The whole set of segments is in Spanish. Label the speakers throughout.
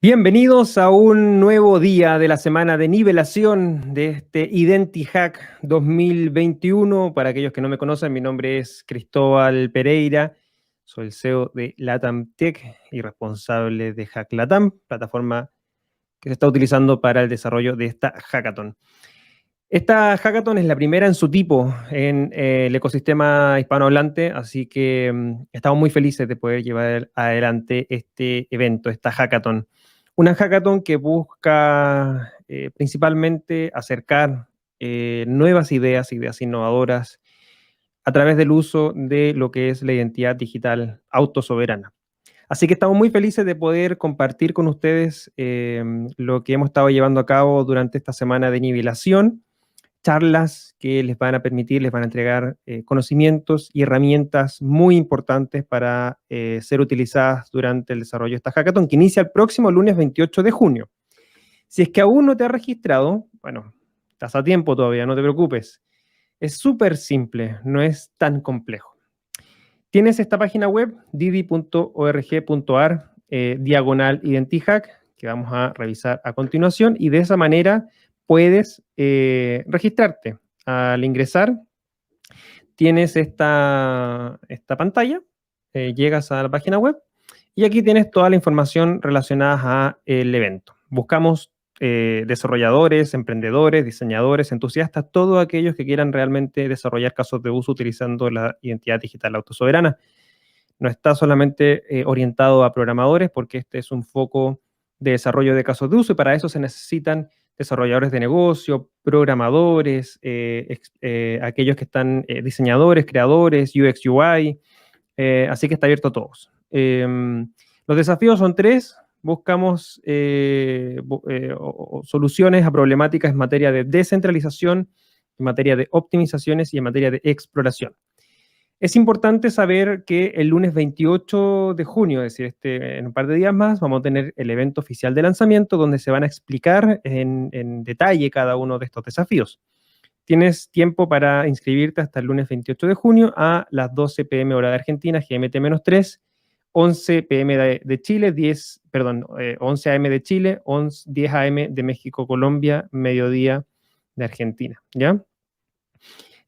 Speaker 1: Bienvenidos a un nuevo día de la semana de nivelación de este IdentiHack 2021. Para aquellos que no me conocen, mi nombre es Cristóbal Pereira, soy el CEO de Latam Tech y responsable de Hack Latam, plataforma que se está utilizando para el desarrollo de esta hackathon. Esta hackathon es la primera en su tipo en el ecosistema hispanohablante, así que estamos muy felices de poder llevar adelante este evento, esta hackathon. Una hackathon que busca principalmente acercar nuevas ideas, ideas innovadoras, a través del uso de lo que es la identidad digital autosoberana. Así que estamos muy felices de poder compartir con ustedes lo que hemos estado llevando a cabo durante esta semana de nivelación, charlas que les van a permitir, les van a entregar conocimientos y herramientas muy importantes para ser utilizadas durante el desarrollo de esta hackathon, que inicia el próximo lunes 28 de junio. Si es que aún no te has registrado, bueno, estás a tiempo todavía, no te preocupes. Es súper simple, no es tan complejo. Tienes esta página web, didi.org.ar, diagonal IdentiHack, que vamos a revisar a continuación, y de esa manera puedes registrarte. Al ingresar, tienes esta pantalla, llegas a la página web, y aquí tienes toda la información relacionada al evento. Buscamos desarrolladores, emprendedores, diseñadores, entusiastas, todos aquellos que quieran realmente desarrollar casos de uso utilizando la identidad digital autosoberana. No está solamente orientado a programadores, porque este es un foco de desarrollo de casos de uso y para eso se necesitan desarrolladores de negocio, programadores, aquellos que están diseñadores, creadores, UX, UI, así que está abierto a todos. Los desafíos son tres. Buscamos soluciones a problemáticas en materia de descentralización, en materia de optimizaciones y en materia de exploración. Es importante saber que el lunes 28 de junio, es decir, en un par de días más, vamos a tener el evento oficial de lanzamiento donde se van a explicar en detalle cada uno de estos desafíos. Tienes tiempo para inscribirte hasta el lunes 28 de junio a las 12 p.m. hora de Argentina, GMT-3, 11 p.m. de Chile, 11 a.m. de Chile, 10 a.m. de México, Colombia, mediodía de Argentina, ¿ya?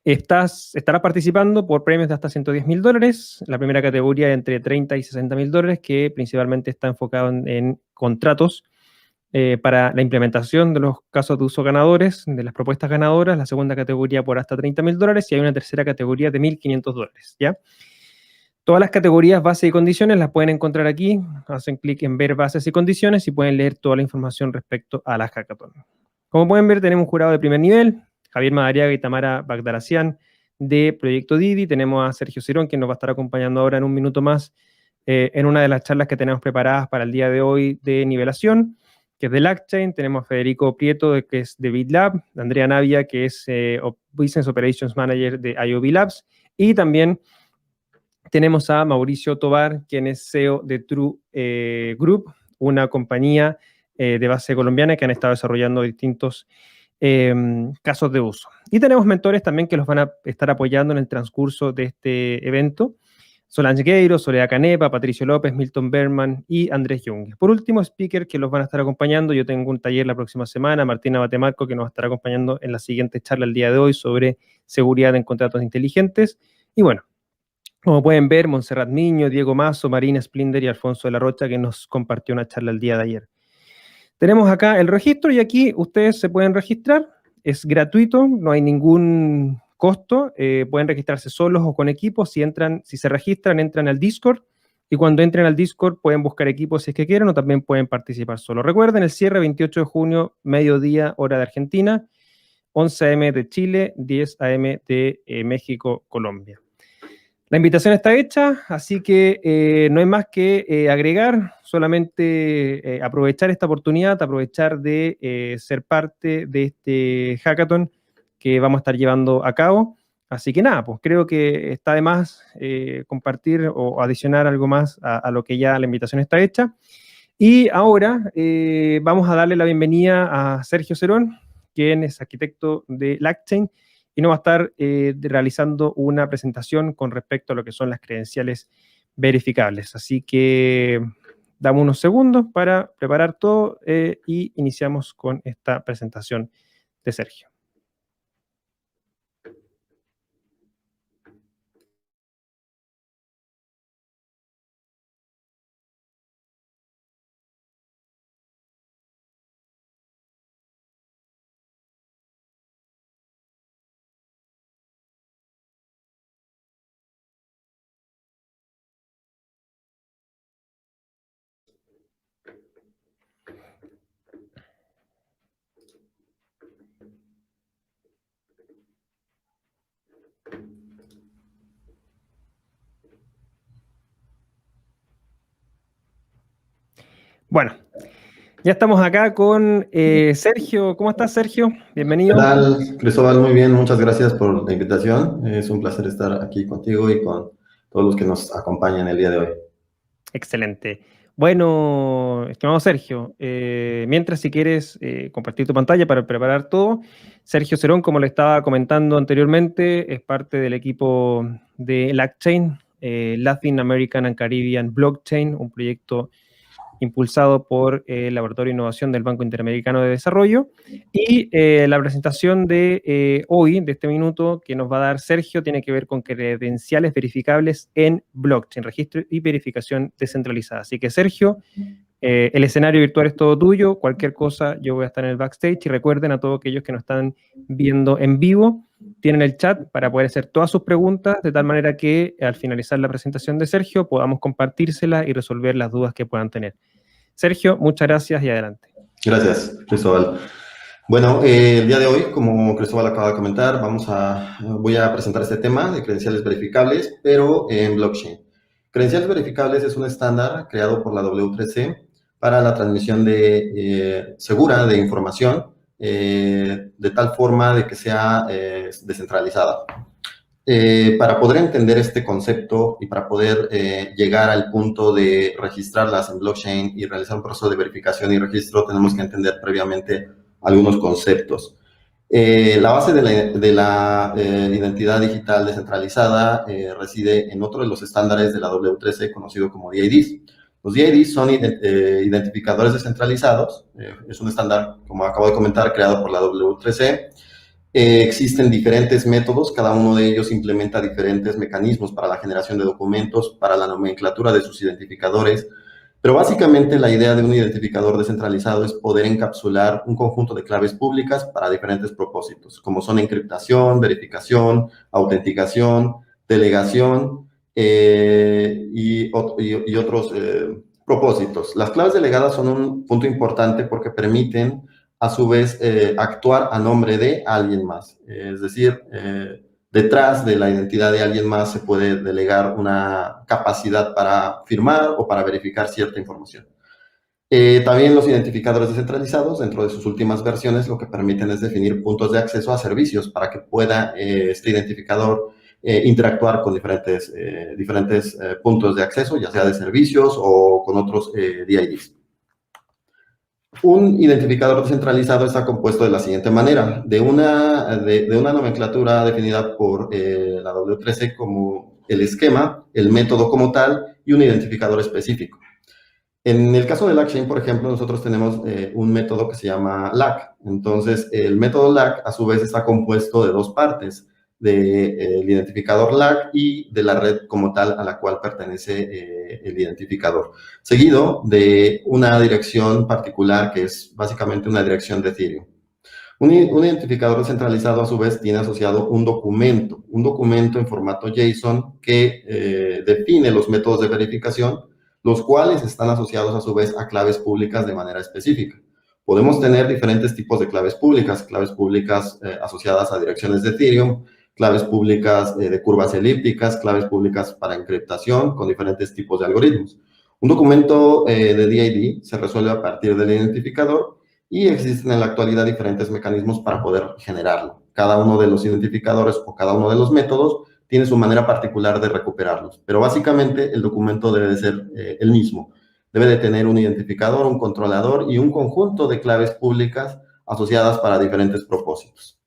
Speaker 1: Estarás participando por premios de hasta $110.000. La primera categoría entre $30 y $60.000, que principalmente está enfocado en contratos para la implementación de los casos de uso ganadores, de las propuestas ganadoras. La segunda categoría por hasta $30.000 y hay una tercera categoría de $1.500, ¿ya? Todas las categorías, bases y condiciones las pueden encontrar aquí. Hacen clic en ver bases y condiciones y pueden leer toda la información respecto a la hackathon. Como pueden ver, tenemos un jurado de primer nivel, Javier Madariaga y Tamara Bagdaracian de Proyecto Didi. Tenemos a Sergio Cirón, que nos va a estar acompañando ahora en un minuto más en una de las charlas que tenemos preparadas para el día de hoy de nivelación, que es de LackChain. Tenemos a Federico Prieto, que es de BitLab, Andrea Navia, que es Business Operations Manager de IOB Labs, y también tenemos a Mauricio Tobar, quien es CEO de True Group, una compañía de base colombiana que han estado desarrollando distintos casos de uso. Y tenemos mentores también que los van a estar apoyando en el transcurso de este evento. Solange Gueiro, Soledad Canepa, Patricio López, Milton Berman y Andrés Young. Por último, speaker que los van a estar acompañando. Yo tengo un taller la próxima semana, Martina Batemarco, que nos va a estar acompañando en la siguiente charla el día de hoy sobre seguridad en contratos inteligentes. Y bueno, como pueden ver, Montserrat Miño, Diego Mazo, Marina Splinder y Alfonso de la Rocha, que nos compartió una charla el día de ayer. Tenemos acá el registro y aquí ustedes se pueden registrar. Es gratuito, no hay ningún costo. Pueden registrarse solos o con equipos. Si se registran, entran al Discord. Y cuando entren al Discord pueden buscar equipos si es que quieren o también pueden participar solo. Recuerden, el cierre 28 de junio, mediodía, hora de Argentina, 11 a.m. de Chile, 10 a.m. de México, Colombia. La invitación está hecha, así que no hay más que agregar, solamente aprovechar esta oportunidad, aprovechar de ser parte de este hackathon que vamos a estar llevando a cabo. Así que nada, pues creo que está de más compartir o adicionar algo más a lo que ya la invitación está hecha. Y ahora vamos a darle la bienvenida a Sergio Cerón, quien es arquitecto de LackChain, y nos va a estar realizando una presentación con respecto a lo que son las credenciales verificables. Así que Damos unos segundos para preparar todo y iniciamos con esta presentación de Sergio. Bueno, ya estamos acá con Sergio. ¿Cómo estás, Sergio? Bienvenido.
Speaker 2: ¿Qué tal, Cristóbal? Muy bien, muchas gracias por la invitación. Es un placer estar aquí contigo y con todos los que nos acompañan el día de hoy.
Speaker 1: Excelente. Bueno, estimado Sergio, mientras si quieres compartir tu pantalla para preparar todo, Sergio Cerón, como le estaba comentando anteriormente, es parte del equipo de LACchain, Latin American and Caribbean Blockchain, un proyecto impulsado por el Laboratorio de Innovación del Banco Interamericano de Desarrollo. Y la presentación de hoy, de este minuto, que nos va a dar Sergio, tiene que ver con credenciales verificables en blockchain, registro y verificación descentralizada. Así que, Sergio, el escenario virtual es todo tuyo. Cualquier cosa, yo voy a estar en el backstage. Y recuerden a todos aquellos que nos están viendo en vivo, tienen el chat para poder hacer todas sus preguntas, de tal manera que al finalizar la presentación de Sergio podamos compartírselas y resolver las dudas que puedan tener. Sergio, muchas gracias y adelante.
Speaker 2: Gracias, Cristóbal. Bueno, el día de hoy, como Cristóbal acaba de comentar, voy a presentar este tema de credenciales verificables, pero en blockchain. Credenciales verificables es un estándar creado por la W3C para la transmisión segura de información de tal forma de que sea descentralizada. Para poder entender este concepto y para poder llegar al punto de registrarlas en blockchain y realizar un proceso de verificación y registro, tenemos que entender previamente algunos conceptos. La base de la identidad digital descentralizada reside en otro de los estándares de la W3C conocido como DIDs. Los DIDs son identificadores descentralizados. Es un estándar, como acabo de comentar, creado por la W3C. Existen diferentes métodos, cada uno de ellos implementa diferentes mecanismos para la generación de documentos, para la nomenclatura de sus identificadores, pero básicamente la idea de un identificador descentralizado es poder encapsular un conjunto de claves públicas para diferentes propósitos, como son encriptación, verificación, autenticación, delegación y otros propósitos. Las claves delegadas son un punto importante porque permiten a su vez actuar a nombre de alguien más. Es decir, detrás de la identidad de alguien más se puede delegar una capacidad para firmar o para verificar cierta información. También los identificadores descentralizados, dentro de sus últimas versiones, lo que permiten es definir puntos de acceso a servicios para que pueda este identificador interactuar con diferentes puntos de acceso, ya sea de servicios o con otros DIDs. Un identificador descentralizado está compuesto de la siguiente manera, de una nomenclatura definida por la W3C como el esquema, el método como tal y un identificador específico. En el caso de LACchain, por ejemplo, nosotros tenemos un método que se llama LAC. Entonces, el método LAC a su vez está compuesto de dos partes, del identificador LAC y de la red como tal a la cual pertenece el identificador, seguido de una dirección particular que es básicamente una dirección de Ethereum. Un identificador descentralizado a su vez tiene asociado un documento en formato JSON que define los métodos de verificación, los cuales están asociados a su vez a claves públicas de manera específica. Podemos tener diferentes tipos de claves públicas asociadas a direcciones de Ethereum, claves públicas de curvas elípticas, claves públicas para encriptación con diferentes tipos de algoritmos. Un documento de DID se resuelve a partir del identificador y existen en la actualidad diferentes mecanismos para poder generarlo. Cada uno de los identificadores o cada uno de los métodos tiene su manera particular de recuperarlos, pero básicamente el documento debe de ser el mismo. Debe de tener un identificador, un controlador y un conjunto de claves públicas asociadas para diferentes propósitos.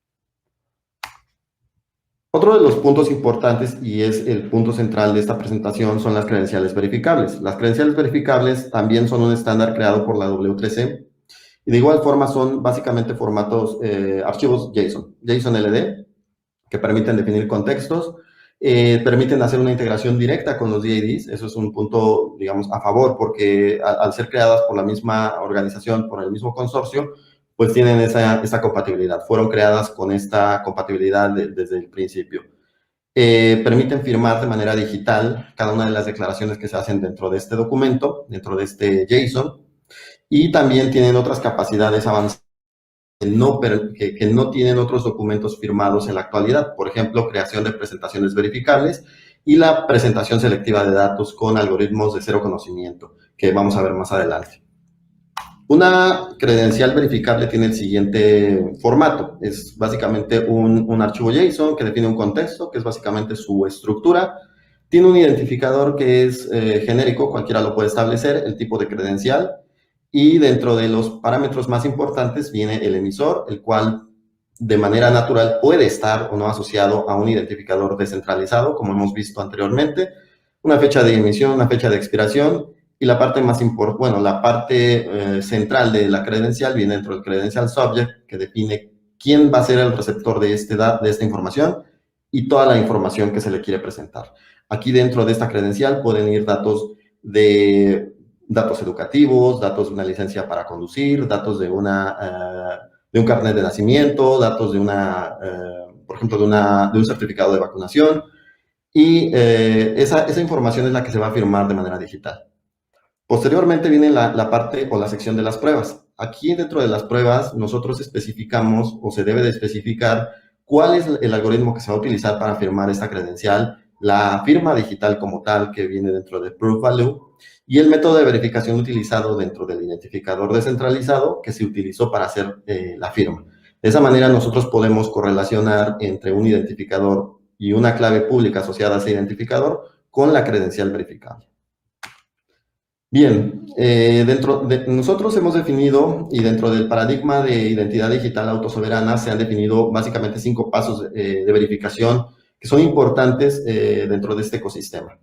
Speaker 2: Otro de los puntos importantes, y es el punto central de esta presentación, son las credenciales verificables. Las credenciales verificables también son un estándar creado por la W3C, y de igual forma son básicamente formatos, archivos JSON, JSON LD, que permiten definir contextos, permiten hacer una integración directa con los DIDs. Eso es un punto, digamos, a favor, porque al ser creadas por la misma organización, por el mismo consorcio, pues tienen esa compatibilidad. Fueron creadas con esta compatibilidad desde el principio. Permiten firmar de manera digital cada una de las declaraciones que se hacen dentro de este documento, dentro de este JSON, y también tienen otras capacidades avanzadas que no tienen otros documentos firmados en la actualidad. Por ejemplo, creación de presentaciones verificables y la presentación selectiva de datos con algoritmos de cero conocimiento, que vamos a ver más adelante. Una credencial verificable tiene el siguiente formato. Es básicamente un archivo JSON que define un contexto, que es básicamente su estructura. Tiene un identificador que es genérico, cualquiera lo puede establecer, el tipo de credencial. Y dentro de los parámetros más importantes viene el emisor, el cual de manera natural puede estar o no asociado a un identificador descentralizado, como hemos visto anteriormente, una fecha de emisión, una fecha de expiración, y la parte más importante, bueno, la parte central de la credencial viene dentro del credential subject, que define quién va a ser el receptor de esta información y toda la información que se le quiere presentar. Aquí dentro de esta credencial pueden ir datos educativos, datos de una licencia para conducir, datos de un carnet de nacimiento, datos de por ejemplo, de un certificado de vacunación, y esa información es la que se va a firmar de manera digital. Posteriormente viene la parte o la sección de las pruebas. Aquí dentro de las pruebas nosotros especificamos, o se debe de especificar, cuál es el algoritmo que se va a utilizar para firmar esta credencial, la firma digital como tal, que viene dentro de Proof Value, y el método de verificación utilizado dentro del identificador descentralizado que se utilizó para hacer la firma. De esa manera nosotros podemos correlacionar entre un identificador y una clave pública asociada a ese identificador con la credencial verificable. Bien, nosotros hemos definido, y dentro del paradigma de identidad digital autosoberana se han definido básicamente 5 pasos de verificación que son importantes dentro de este ecosistema.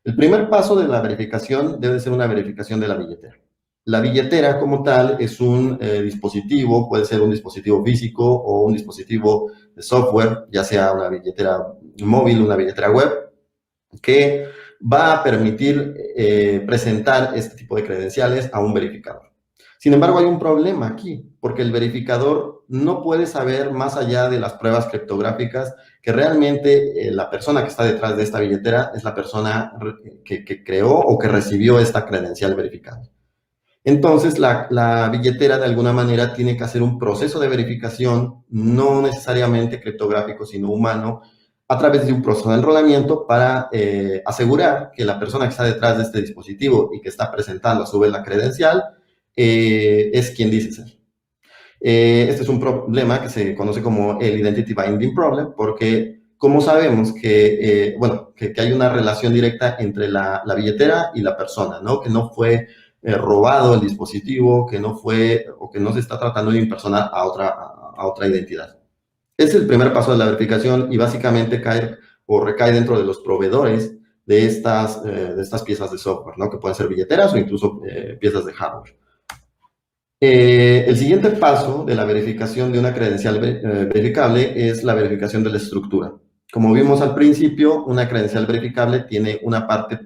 Speaker 2: El primer paso de la verificación debe ser una verificación de la billetera. La billetera como tal es un dispositivo, puede ser un dispositivo físico o un dispositivo de software, ya sea una billetera móvil, una billetera web, que va a permitir presentar este tipo de credenciales a un verificador. Sin embargo, hay un problema aquí, porque el verificador no puede saber más allá de las pruebas criptográficas que realmente la persona que está detrás de esta billetera es la persona que creó o que recibió esta credencial verificable. Entonces, la billetera de alguna manera tiene que hacer un proceso de verificación, no necesariamente criptográfico, sino humano, a través de un proceso de enrolamiento para asegurar que la persona que está detrás de este dispositivo y que está presentando a su vez la credencial es quien dice ser. Este es un problema que se conoce como el Identity Binding Problem, porque como sabemos que hay una relación directa entre la billetera y la persona, ¿no? Que no fue robado el dispositivo, que no fue o que no se está tratando de impersonar a otra identidad. Es el primer paso de la verificación y básicamente recae dentro de los proveedores de estas piezas de software, ¿no? Que pueden ser billeteras o incluso piezas de hardware. El siguiente paso de la verificación de una credencial verificable es la verificación de la estructura. Como vimos al principio, una credencial verificable tiene una parte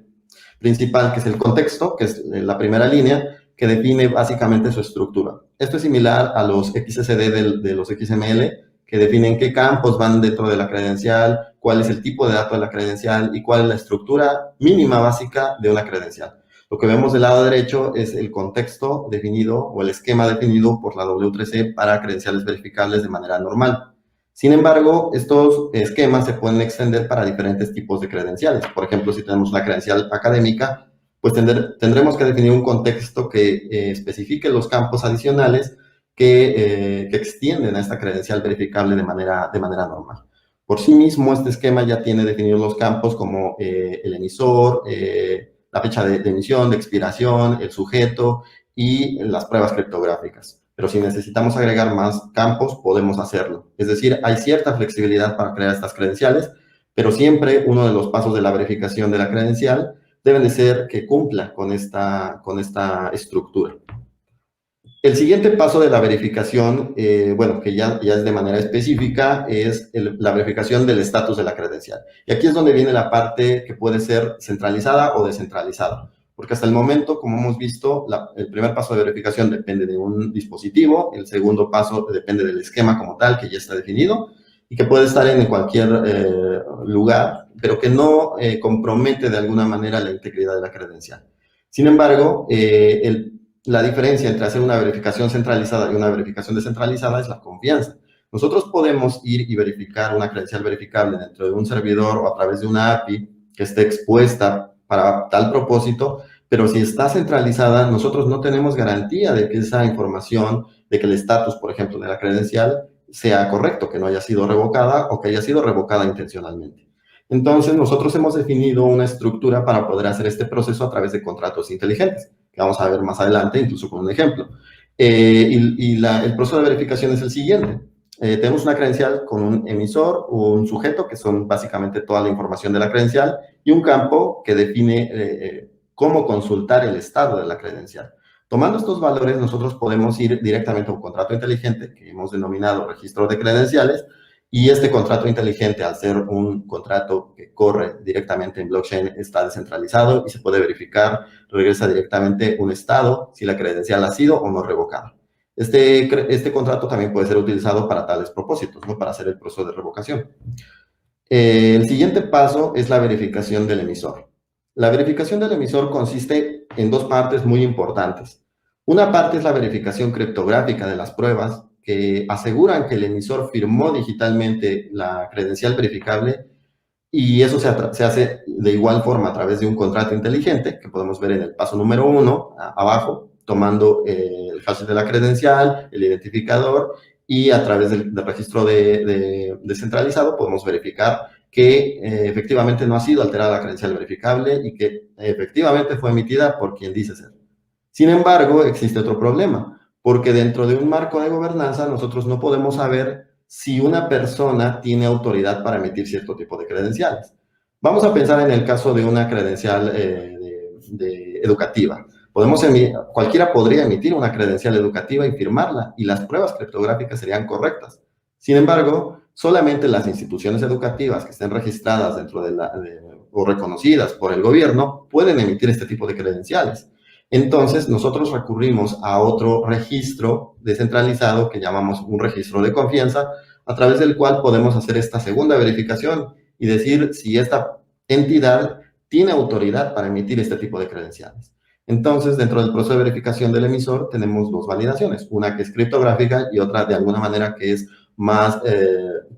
Speaker 2: principal que es el contexto, que es la primera línea, que define básicamente su estructura. Esto es similar a los XSD de los XML, que definen qué campos van dentro de la credencial, cuál es el tipo de dato de la credencial y cuál es la estructura mínima básica de una credencial. Lo que vemos del lado derecho es el contexto definido o el esquema definido por la W3C para credenciales verificables de manera normal. Sin embargo, estos esquemas se pueden extender para diferentes tipos de credenciales. Por ejemplo, si tenemos una credencial académica, pues tendremos que definir un contexto que especifique los campos adicionales que extienden a esta credencial verificable de manera normal. Por sí mismo, este esquema ya tiene definidos los campos como el emisor, la fecha de emisión, de expiración, el sujeto y las pruebas criptográficas. pero si necesitamos agregar más campos, podemos hacerlo. Es decir, hay cierta flexibilidad para crear estas credenciales, pero siempre uno de los pasos de la verificación de la credencial deben de ser que cumpla con esta estructura. El siguiente paso de la verificación, bueno, que ya es de manera específica, es la verificación del estatus de la credencial. Y aquí es donde viene la parte que puede ser centralizada o descentralizada. Porque hasta el momento, como hemos visto, el primer paso de verificación depende de un dispositivo, el segundo paso depende del esquema como tal, que ya está definido, y que puede estar en cualquier lugar, pero que no compromete de alguna manera la integridad de la credencial. Sin embargo, la diferencia entre hacer una verificación centralizada y una verificación descentralizada es la confianza. Nosotros podemos ir y verificar una credencial verificable dentro de un servidor o a través de una API que esté expuesta para tal propósito, pero si está centralizada, nosotros no tenemos garantía de que esa información, de que el estatus, por ejemplo, de la credencial sea correcto, que no haya sido revocada o que haya sido revocada intencionalmente. Entonces, nosotros hemos definido una estructura para poder hacer este proceso a través de contratos inteligentes, que vamos a ver más adelante, incluso con un ejemplo. El proceso de verificación es el siguiente. Tenemos una credencial con un emisor o un sujeto, que son básicamente toda la información de la credencial, y un campo que define cómo consultar el estado de la credencial. Tomando estos valores, nosotros podemos ir directamente a un contrato inteligente, que hemos denominado registro de credenciales, y este contrato inteligente, al ser un contrato que corre directamente en blockchain, está descentralizado y se puede verificar, regresa directamente un estado si la credencial ha sido o no revocada. Este contrato también puede ser utilizado para tales propósitos, ¿no? Para hacer el proceso de revocación. El siguiente paso es la verificación del emisor. La verificación del emisor consiste en dos partes muy importantes. Una parte es la verificación criptográfica de las pruebas, que aseguran que el emisor firmó digitalmente la credencial verificable, y eso se hace de igual forma a través de un contrato inteligente, que podemos ver en el paso número 1, abajo, tomando el hash de la credencial, el identificador, y a través del registro descentralizado podemos verificar que efectivamente no ha sido alterada la credencial verificable y que efectivamente fue emitida por quien dice ser. Sin embargo, existe otro problema, porque dentro de un marco de gobernanza nosotros no podemos saber si una persona tiene autoridad para emitir cierto tipo de credenciales. Vamos a pensar en el caso de una credencial educativa. Cualquiera podría emitir una credencial educativa y firmarla, y las pruebas criptográficas serían correctas. Sin embargo, solamente las instituciones educativas que estén registradas dentro o reconocidas por el gobierno pueden emitir este tipo de credenciales. Entonces, nosotros recurrimos a otro registro descentralizado que llamamos un registro de confianza, a través del cual podemos hacer esta segunda verificación y decir si esta entidad tiene autoridad para emitir este tipo de credenciales. Entonces, dentro del proceso de verificación del emisor tenemos dos validaciones, una que es criptográfica y otra de alguna manera que es más,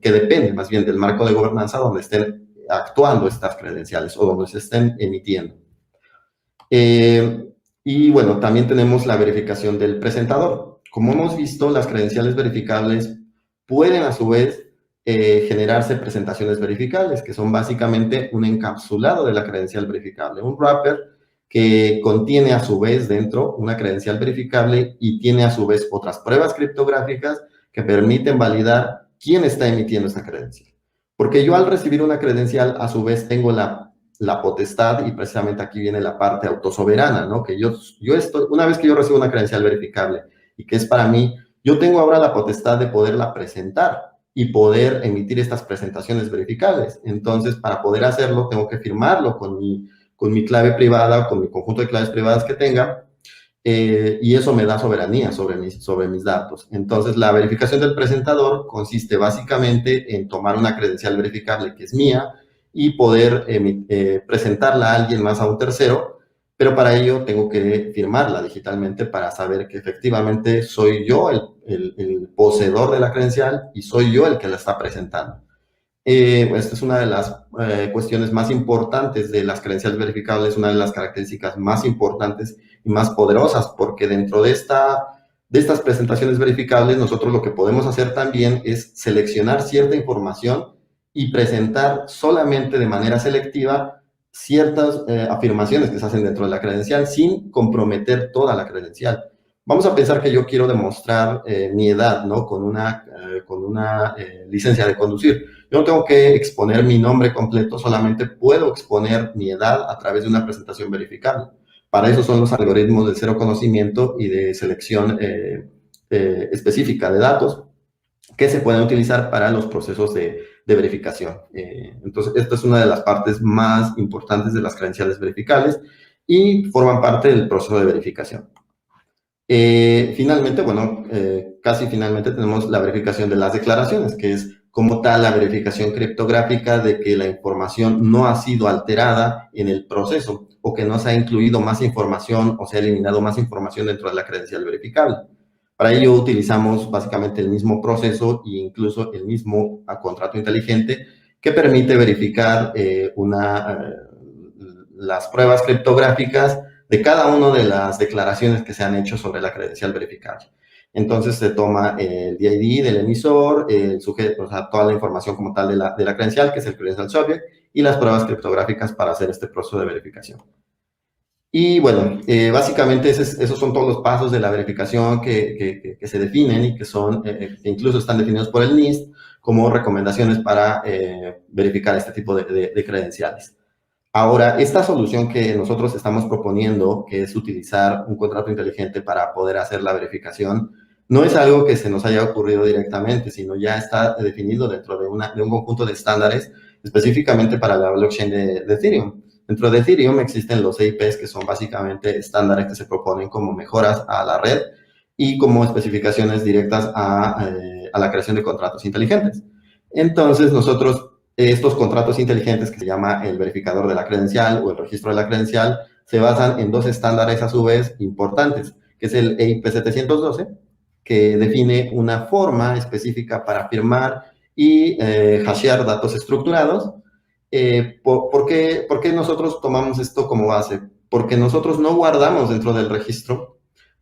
Speaker 2: que depende más bien del marco de gobernanza donde estén actuando estas credenciales o donde se estén emitiendo. Y bueno, también tenemos la verificación del presentador. Como hemos visto, las credenciales verificables pueden a su vez generarse presentaciones verificables, que son básicamente un encapsulado de la credencial verificable, un wrapper que contiene a su vez dentro una credencial verificable y tiene a su vez otras pruebas criptográficas que permiten validar quién está emitiendo esta credencial. Porque yo al recibir una credencial, a su vez tengo la potestad, y precisamente aquí viene la parte autosoberana, ¿no? Que una vez que yo recibo una credencial verificable y que es para mí, yo tengo ahora la potestad de poderla presentar y poder emitir estas presentaciones verificables. Entonces, para poder hacerlo, tengo que firmarlo con mi clave privada, con mi conjunto de claves privadas que tenga, y eso me da soberanía sobre mis datos. Entonces, la verificación del presentador consiste básicamente en tomar una credencial verificable que es mía y poder presentarla a alguien más, a un tercero, pero para ello tengo que firmarla digitalmente para saber que efectivamente soy yo el poseedor de la credencial y soy yo el que la está presentando. Esta es una de las cuestiones más importantes de las credenciales verificables, una de las características más importantes y más poderosas, porque dentro de estas presentaciones verificables nosotros lo que podemos hacer también es seleccionar cierta información y presentar solamente de manera selectiva ciertas afirmaciones que se hacen dentro de la credencial sin comprometer toda la credencial. Vamos a pensar que yo quiero demostrar mi edad, ¿no? Con una licencia de conducir. Yo no tengo que exponer mi nombre completo, solamente puedo exponer mi edad a través de una presentación verificable. Para eso son los algoritmos de cero conocimiento y de selección específica de datos que se pueden utilizar para los procesos de verificación. Entonces, esta es una de las partes más importantes de las credenciales verificables y forman parte del proceso de verificación. Finalmente, bueno, casi finalmente tenemos la verificación de las declaraciones, que es como tal la verificación criptográfica de que la información no ha sido alterada en el proceso o que no se ha incluido más información o se ha eliminado más información dentro de la credencial verificable. Para ello utilizamos básicamente el mismo proceso e incluso el mismo contrato inteligente que permite verificar las pruebas criptográficas de cada una de las declaraciones que se han hecho sobre la credencial verificable. Entonces se toma el DID del emisor, el sujeto, o sea, toda la información como tal de la credencial, que es el Credential Subject, y las pruebas criptográficas para hacer este proceso de verificación. Y bueno, básicamente esos son todos los pasos de la verificación que se definen y que incluso están definidos por el NIST como recomendaciones para verificar este tipo de credenciales. Ahora, esta solución que nosotros estamos proponiendo, que es utilizar un contrato inteligente para poder hacer la verificación, no es algo que se nos haya ocurrido directamente, sino ya está definido dentro de un conjunto de estándares específicamente para la blockchain de Ethereum. Dentro de Ethereum existen los EIPs, que son básicamente estándares que se proponen como mejoras a la red y como especificaciones directas a la creación de contratos inteligentes. Entonces, estos contratos inteligentes, que se llama el verificador de la credencial o el registro de la credencial, se basan en dos estándares a su vez importantes, que es el EIP 712, que define una forma específica para firmar y hashear datos estructurados. ¿Por qué nosotros tomamos esto como base? Porque nosotros no guardamos dentro del registro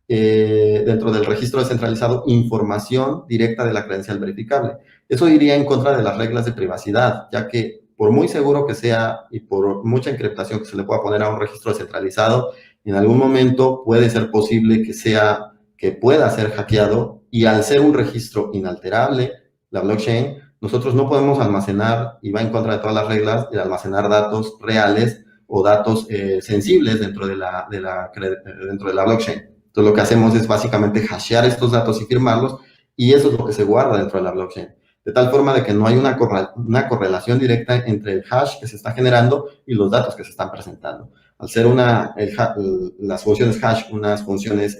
Speaker 2: descentralizado información directa de la credencial verificable. Eso iría en contra de las reglas de privacidad, ya que por muy seguro que sea y por mucha encriptación que se le pueda poner a un registro descentralizado, en algún momento puede ser posible que pueda ser hackeado, y al ser un registro inalterable, la blockchain, nosotros no podemos almacenar, y va en contra de todas las reglas, de almacenar datos reales o datos sensibles dentro de la blockchain. Entonces, lo que hacemos es básicamente hashear estos datos y firmarlos, y eso es lo que se guarda dentro de la blockchain. De tal forma de que no hay una correlación directa entre el hash que se está generando y los datos que se están presentando. Al ser las funciones hash unas funciones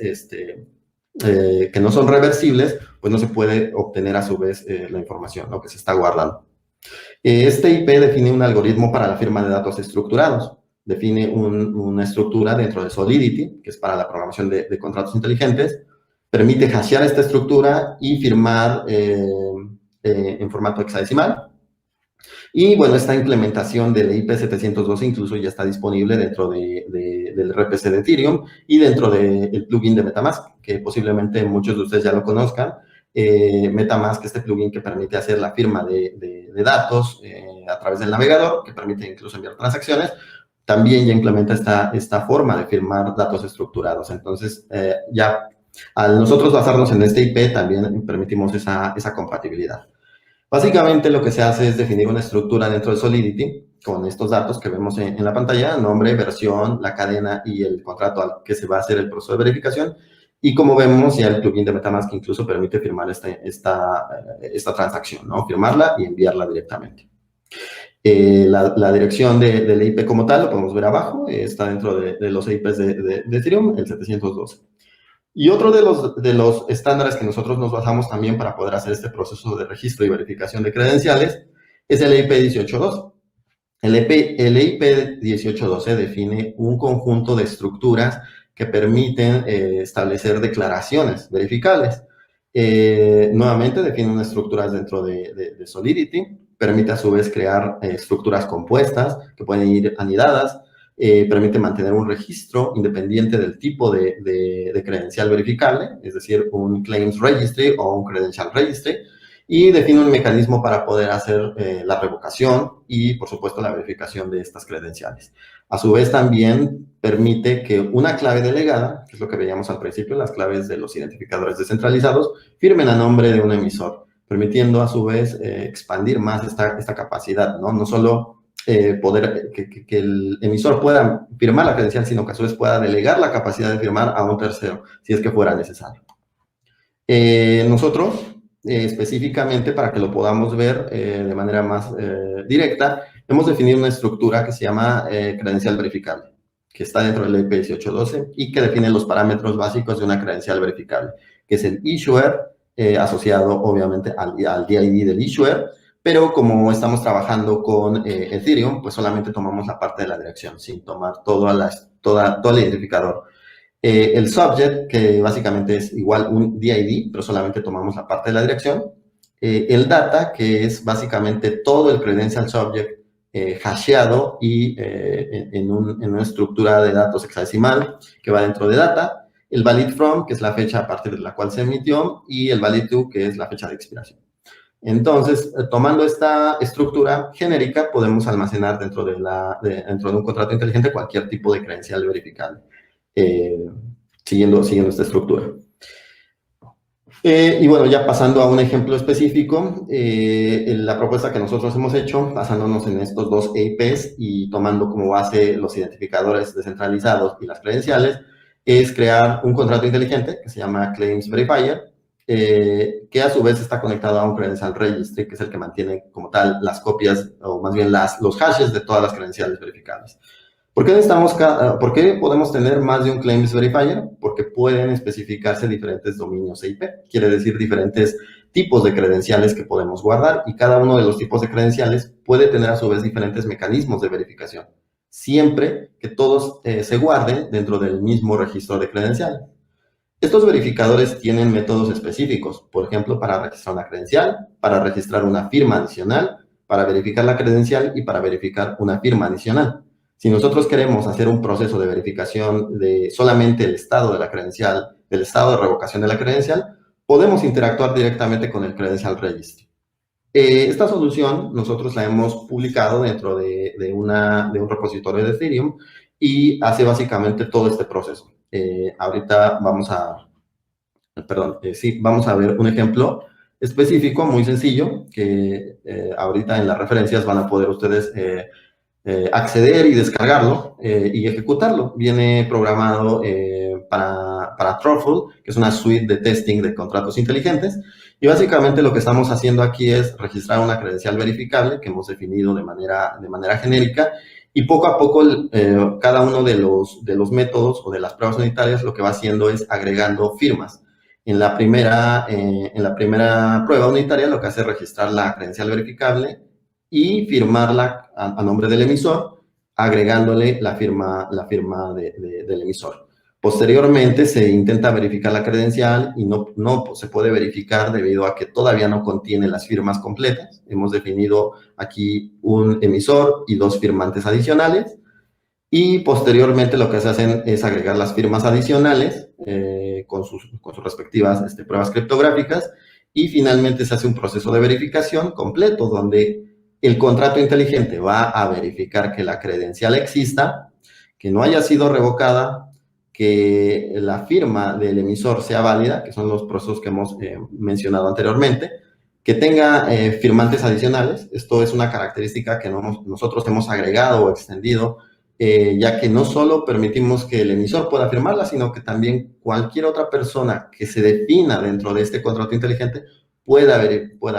Speaker 2: que no son reversibles, pues no se puede obtener a su vez la información, ¿no?, que se está guardando. Este IP define un algoritmo para la firma de datos estructurados. Define una estructura dentro de Solidity, que es para la programación de contratos inteligentes. Permite hashear esta estructura y firmar en formato hexadecimal. Y bueno, esta implementación del IP 712 incluso ya está disponible dentro del RPC de Ethereum y dentro del plugin de MetaMask, que posiblemente muchos de ustedes ya lo conozcan. MetaMask, este plugin que permite hacer la firma de datos a través del navegador, que permite incluso enviar transacciones, también ya implementa esta forma de firmar datos estructurados. Entonces, ya al nosotros basarnos en este IP, también permitimos esa compatibilidad. Básicamente lo que se hace es definir una estructura dentro de Solidity con estos datos que vemos en la pantalla: nombre, versión, la cadena y el contrato al que se va a hacer el proceso de verificación. Y como vemos, ya el plugin de MetaMask incluso permite firmar esta transacción, ¿no? Firmarla y enviarla directamente. La dirección del IP como tal lo podemos ver abajo, está dentro de los IPs de Ethereum, el 712. Y otro de los estándares que nosotros nos basamos también para poder hacer este proceso de registro y verificación de credenciales es el EIP 1812. El EIP 1812 define un conjunto de estructuras que permiten establecer declaraciones verificables. Nuevamente define unas estructuras dentro de Solidity, permite a su vez crear estructuras compuestas que pueden ir anidadas, permite mantener un registro independiente del tipo de credencial verificable, es decir, un Claims Registry o un Credential Registry, y define un mecanismo para poder hacer la revocación y, por supuesto, la verificación de estas credenciales. A su vez, también permite que una clave delegada, que es lo que veíamos al principio, las claves de los identificadores descentralizados, firmen a nombre de un emisor, permitiendo a su vez expandir más esta capacidad, ¿no? No solo poder que el emisor pueda firmar la credencial, sino que a su vez pueda delegar la capacidad de firmar a un tercero, si es que fuera necesario. Nosotros, específicamente, para que lo podamos ver de manera más directa, hemos definido una estructura que se llama credencial verificable, que está dentro del IP 1812 y que define los parámetros básicos de una credencial verificable, que es el issuer, asociado obviamente al DID del issuer, pero como estamos trabajando con Ethereum, pues solamente tomamos la parte de la dirección, sin tomar todo el identificador. El subject, que básicamente es igual un DID, pero solamente tomamos la parte de la dirección. El data, que es básicamente todo el credential subject hasheado y en una estructura de datos hexadecimal que va dentro de data. El valid from, que es la fecha a partir de la cual se emitió, y el valid to, que es la fecha de expiración. Entonces, tomando esta estructura genérica, podemos almacenar dentro de un contrato inteligente cualquier tipo de credencial verificable, siguiendo esta estructura. Y bueno, ya pasando a un ejemplo específico, la propuesta que nosotros hemos hecho, basándonos en estos dos EIPs y tomando como base los identificadores descentralizados y las credenciales, es crear un contrato inteligente que se llama Claims Verifier, que a su vez está conectado a un Credential Registry, que es el que mantiene como tal las copias, o más bien los hashes de todas las credenciales verificables. ¿Por qué podemos tener más de un Claims Verifier? Porque pueden especificarse diferentes dominios IP, quiere decir diferentes tipos de credenciales que podemos guardar, y cada uno de los tipos de credenciales puede tener a su vez diferentes mecanismos de verificación, siempre que todos se guarden dentro del mismo registro de credencial. Estos verificadores tienen métodos específicos, por ejemplo, para registrar una credencial, para registrar una firma adicional, para verificar la credencial y para verificar una firma adicional. Si nosotros queremos hacer un proceso de verificación de solamente el estado de la credencial, del estado de revocación de la credencial, podemos interactuar directamente con el Credential Registry. Esta solución nosotros la hemos publicado dentro de un repositorio de Ethereum y hace básicamente todo este proceso. Ahorita vamos a ver un ejemplo específico, muy sencillo, que ahorita en las referencias van a poder ustedes acceder y descargarlo y ejecutarlo. Viene programado para Truffle, que es una suite de testing de contratos inteligentes, y básicamente lo que estamos haciendo aquí es registrar una credencial verificable que hemos definido de manera genérica, y poco a poco cada uno de los métodos o de las pruebas unitarias lo que va haciendo es agregando firmas. En la primera prueba unitaria lo que hace es registrar la credencial verificable y firmarla a nombre del emisor, agregándole la firma del emisor. Posteriormente se intenta verificar la credencial y no se puede verificar debido a que todavía no contiene las firmas completas. Hemos definido aquí un emisor y dos firmantes adicionales, y posteriormente lo que se hacen es agregar las firmas adicionales con sus respectivas pruebas criptográficas, y finalmente se hace un proceso de verificación completo donde el contrato inteligente va a verificar que la credencial exista, que no haya sido revocada, que la firma del emisor sea válida, que son los procesos que hemos mencionado anteriormente, que tenga firmantes adicionales. Esto es una característica que nosotros hemos agregado o extendido, ya que no solo permitimos que el emisor pueda firmarla, sino que también cualquier otra persona que se defina dentro de este contrato inteligente pueda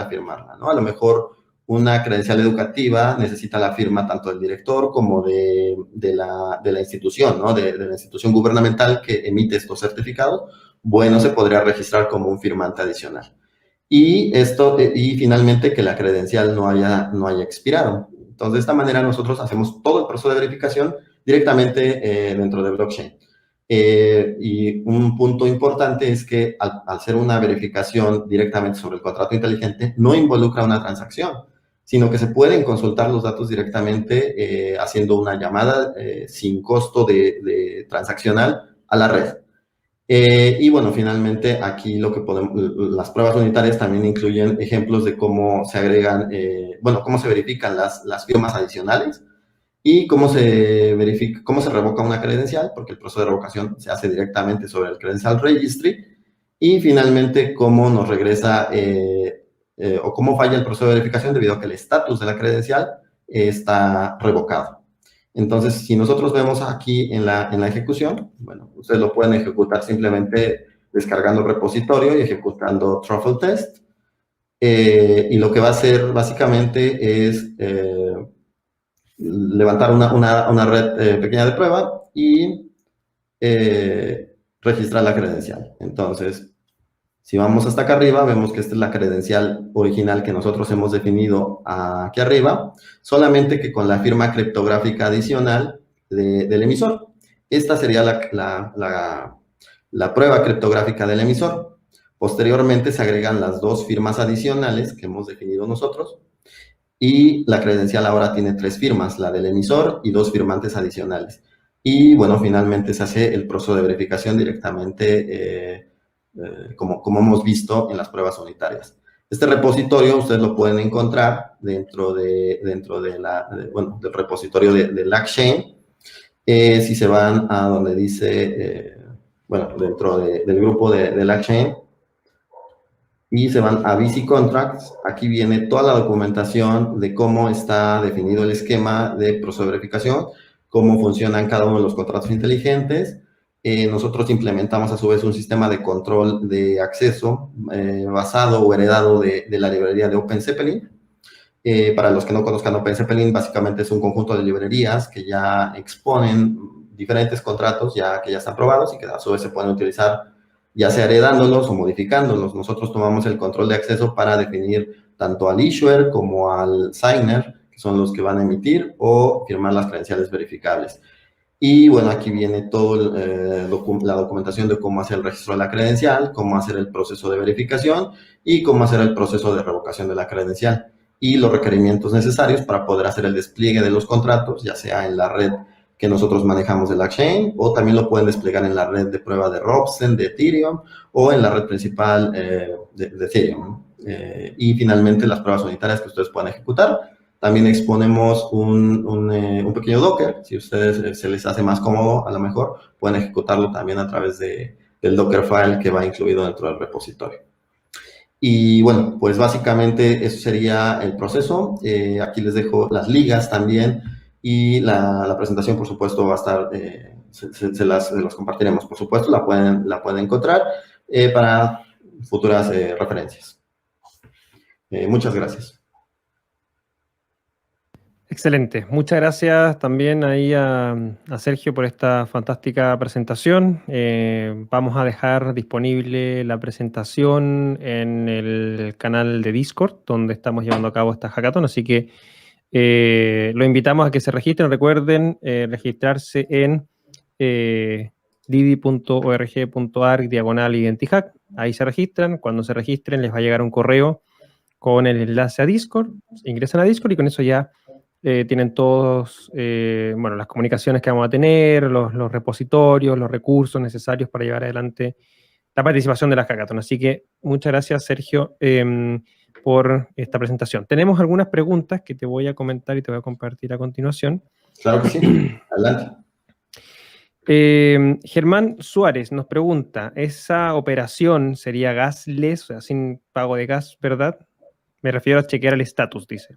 Speaker 2: firmarla, ¿no? A lo mejor una credencial educativa necesita la firma tanto del director como de la institución, ¿no? De la institución gubernamental que emite estos certificados. Bueno, se podría registrar como un firmante adicional. Y finalmente que la credencial no haya expirado. Entonces, de esta manera nosotros hacemos todo el proceso de verificación directamente dentro de blockchain. Y un punto importante es que al ser una verificación directamente sobre el contrato inteligente, no involucra una transacción, sino que se pueden consultar los datos directamente haciendo una llamada sin costo de transaccional a la red. Y bueno, finalmente aquí las pruebas unitarias también incluyen ejemplos de cómo se agregan, cómo se verifican las firmas adicionales. y cómo se verifica, cómo se revoca una credencial, porque el proceso de revocación se hace directamente sobre el Credential Registry, y finalmente cómo nos regresa o cómo falla el proceso de verificación debido a que el estatus de la credencial está revocado. Entonces, si nosotros vemos aquí en la ejecución, bueno, ustedes lo pueden ejecutar simplemente descargando el repositorio y ejecutando truffle test. Y lo que va a hacer básicamente es levantar una red pequeña de prueba y registrar la credencial. Entonces, si vamos hasta acá arriba, vemos que esta es la credencial original que nosotros hemos definido aquí arriba, solamente que con la firma criptográfica adicional del emisor. Esta sería la prueba criptográfica del emisor. Posteriormente se agregan las dos firmas adicionales que hemos definido nosotros, y la credencial ahora tiene 3 firmas, la del emisor y 2 firmantes adicionales. Y bueno, finalmente se hace el proceso de verificación directamente como hemos visto en las pruebas unitarias. Este repositorio ustedes lo pueden encontrar dentro del repositorio de LangChain. Si se van a donde dice, dentro del grupo de LangChain, y se van a BC Contracts, aquí viene toda la documentación de cómo está definido el esquema de proceso de verificación, cómo funcionan cada uno de los contratos inteligentes. Nosotros implementamos a su vez un sistema de control de acceso basado o heredado de la librería de OpenZeppelin. Para los que no conozcan OpenZeppelin, básicamente es un conjunto de librerías que ya exponen diferentes contratos que ya están probados y que a su vez se pueden utilizar ya sea heredándolos o modificándolos. Nosotros tomamos el control de acceso para definir tanto al issuer como al signer, que son los que van a emitir o firmar las credenciales verificables. Y bueno, aquí viene toda la documentación de cómo hacer el registro de la credencial, cómo hacer el proceso de verificación y cómo hacer el proceso de revocación de la credencial, y los requerimientos necesarios para poder hacer el despliegue de los contratos, ya sea en la red que nosotros manejamos de LangChain, o también lo pueden desplegar en la red de prueba de Ropsten, de Ethereum, o en la red principal de Ethereum. Y finalmente las pruebas unitarias que ustedes puedan ejecutar. También exponemos un pequeño Docker. Si a ustedes se les hace más cómodo, a lo mejor pueden ejecutarlo también a través del Dockerfile que va incluido dentro del repositorio. Y bueno, pues básicamente eso sería el proceso. Aquí les dejo las ligas también, y la presentación, por supuesto, va a estar, se las compartiremos, por supuesto, la pueden encontrar para futuras referencias. Muchas gracias.
Speaker 1: Excelente. Muchas gracias también ahí a Sergio por esta fantástica presentación. Vamos a dejar disponible la presentación en el canal de Discord, donde estamos llevando a cabo esta hackathon, así que lo invitamos a que se registren. Recuerden registrarse en didi.org.arc/identihack. Ahí se registran. Cuando se registren les va a llegar un correo con el enlace a Discord. Ingresan a Discord y con eso ya tienen todos las comunicaciones que vamos a tener, los repositorios, los recursos necesarios para llevar adelante la participación de la hackathon. Así que muchas gracias, Sergio, por esta presentación. Tenemos algunas preguntas que te voy a comentar y te voy a compartir a continuación.
Speaker 2: Claro que sí. Adelante.
Speaker 1: Germán Suárez nos pregunta, ¿esa operación sería gasless, o sea, sin pago de gas, verdad? Me refiero a chequear el estatus, dice.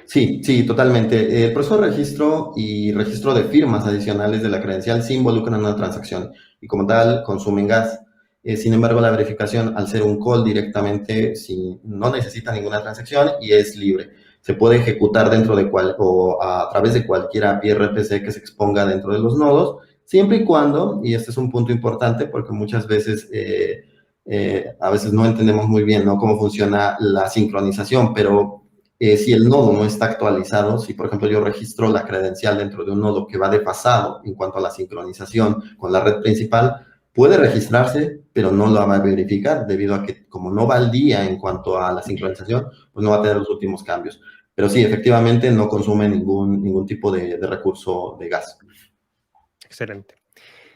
Speaker 2: Sí, totalmente. El proceso de registro y registro de firmas adicionales de la credencial sí involucran una transacción y como tal consumen gas. Sin embargo, la verificación, al ser un call directamente, no necesita ninguna transacción y es libre. Se puede ejecutar dentro de o a través de cualquier API RPC que se exponga dentro de los nodos, siempre y cuando, y este es un punto importante porque muchas veces a veces no entendemos muy bien, ¿no?, cómo funciona la sincronización, pero si el nodo no está actualizado, si por ejemplo yo registro la credencial dentro de un nodo que va desfasado en cuanto a la sincronización con la red principal, puede registrarse, pero no lo va a verificar debido a que como no va al día en cuanto a la sincronización, pues no va a tener los últimos cambios. Pero sí, efectivamente no consume ningún tipo de recurso de gas.
Speaker 1: Excelente.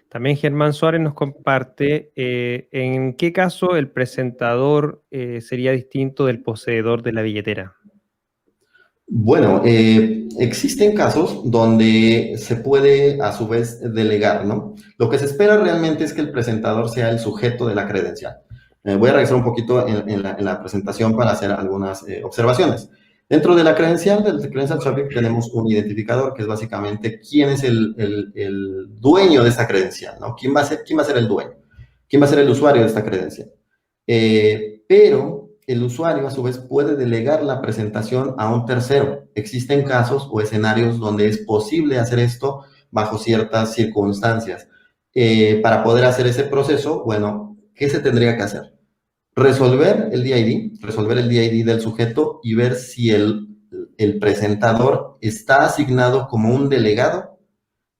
Speaker 1: También Germán Suárez nos comparte en qué caso el presentador sería distinto del poseedor de la billetera.
Speaker 2: Bueno, existen casos donde se puede a su vez delegar, ¿no? Lo que se espera realmente es que el presentador sea el sujeto de la credencial. Voy a regresar un poquito en la presentación para hacer algunas observaciones. Dentro de la credencial, del Credential Traffic, tenemos un identificador que es básicamente quién es el dueño de esta credencial, ¿no? ¿Quién va a ser el dueño? ¿Quién va a ser el usuario de esta credencial? Pero el usuario a su vez puede delegar la presentación a un tercero. Existen casos o escenarios donde es posible hacer esto bajo ciertas circunstancias. Para poder hacer ese proceso, bueno, ¿qué se tendría que hacer? Resolver el DID del sujeto y ver si el presentador está asignado como un delegado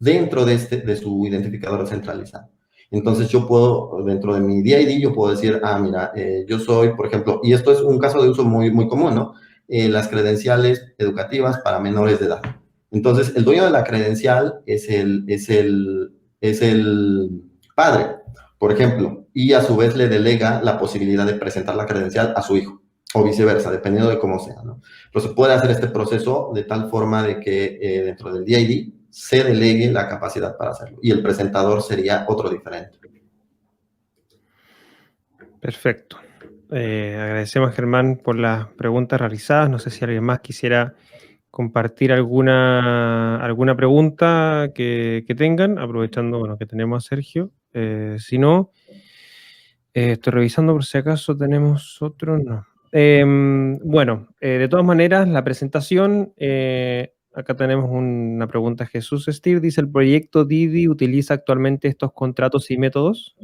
Speaker 2: dentro de su identificador centralizado. Entonces yo puedo, dentro de mi DID, yo puedo decir, mira, yo soy, por ejemplo, y esto es un caso de uso muy, muy común, ¿no? Las credenciales educativas para menores de edad. Entonces, el dueño de la credencial es el padre, por ejemplo, y a su vez le delega la posibilidad de presentar la credencial a su hijo, o viceversa, dependiendo de cómo sea, ¿no? Pero se puede hacer este proceso de tal forma de que dentro del DID se delegue la capacidad para hacerlo. Y el presentador sería otro diferente.
Speaker 1: Perfecto. Agradecemos, Germán, por las preguntas realizadas. No sé si alguien más quisiera compartir alguna pregunta que tengan, aprovechando, bueno, que tenemos a Sergio. Si no, estoy revisando por si acaso tenemos otro. No. Bueno, de todas maneras, la presentación, acá tenemos una pregunta. Jesús Steve dice, ¿el proyecto Didi utiliza actualmente estos contratos y métodos?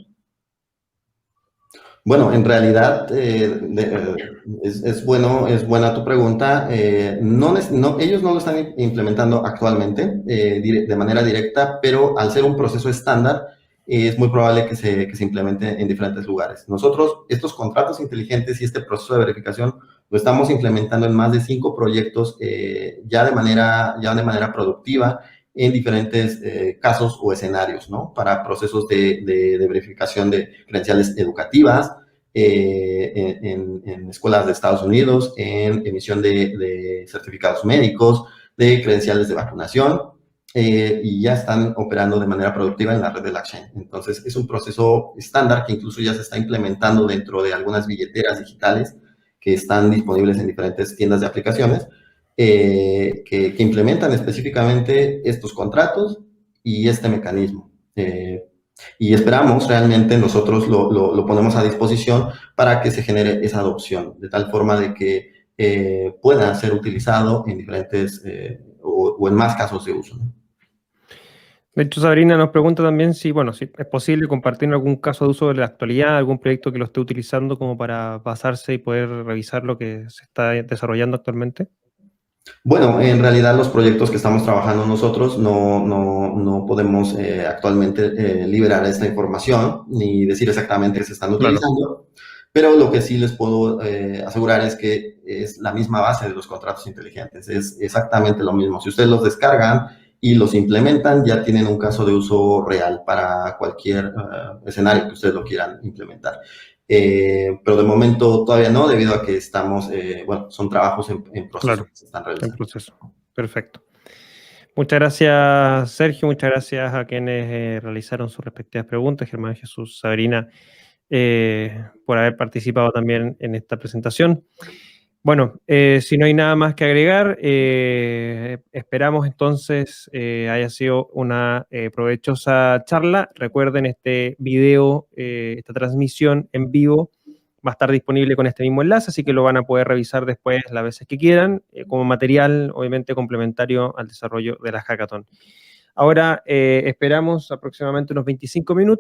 Speaker 2: Bueno, en realidad es buena tu pregunta. Ellos no lo están implementando actualmente de manera directa, pero al ser un proceso estándar, es muy probable que se implemente en diferentes lugares. Nosotros, estos contratos inteligentes y este proceso de verificación lo estamos implementando en más de 5 proyectos ya de manera productiva en diferentes casos o escenarios, ¿no? Para procesos de verificación de credenciales educativas, en escuelas de Estados Unidos, en emisión de certificados médicos, de credenciales de vacunación, y ya están operando de manera productiva en la red de LACchain. Entonces, es un proceso estándar que incluso ya se está implementando dentro de algunas billeteras digitales que están disponibles en diferentes tiendas de aplicaciones, que implementan específicamente estos contratos y este mecanismo. Y esperamos realmente nosotros lo ponemos a disposición para que se genere esa adopción, de tal forma de que pueda ser utilizado en diferentes o en más casos de uso, ¿no?
Speaker 1: De hecho, Sabrina nos pregunta también si, bueno, si es posible compartir algún caso de uso de la actualidad, algún proyecto que lo esté utilizando como para basarse y poder revisar lo que se está desarrollando actualmente.
Speaker 2: Bueno, en realidad los proyectos que estamos trabajando nosotros no podemos actualmente liberar esta información ni decir exactamente qué se están
Speaker 1: Claro.
Speaker 2: utilizando, pero lo que sí les puedo asegurar es que es la misma base de los contratos inteligentes, es exactamente lo mismo. Si ustedes los descargan y los implementan, ya tienen un caso de uso real para cualquier escenario que ustedes lo quieran implementar. Pero de momento todavía no, debido a que estamos, bueno, son trabajos en proceso
Speaker 1: Claro,
Speaker 2: que se están
Speaker 1: en
Speaker 2: realizando.
Speaker 1: proceso. Perfecto. Muchas gracias, Sergio. Muchas gracias a quienes realizaron sus respectivas preguntas, Germán, Jesús, Sabrina, por haber participado también en esta presentación. Bueno, si no hay nada más que agregar, esperamos entonces haya sido una provechosa charla. Recuerden, este video, esta transmisión en vivo va a estar disponible con este mismo enlace, así que lo van a poder revisar después las veces que quieran, como material, obviamente, complementario al desarrollo de la hackathon. Ahora esperamos aproximadamente unos 25 minutos.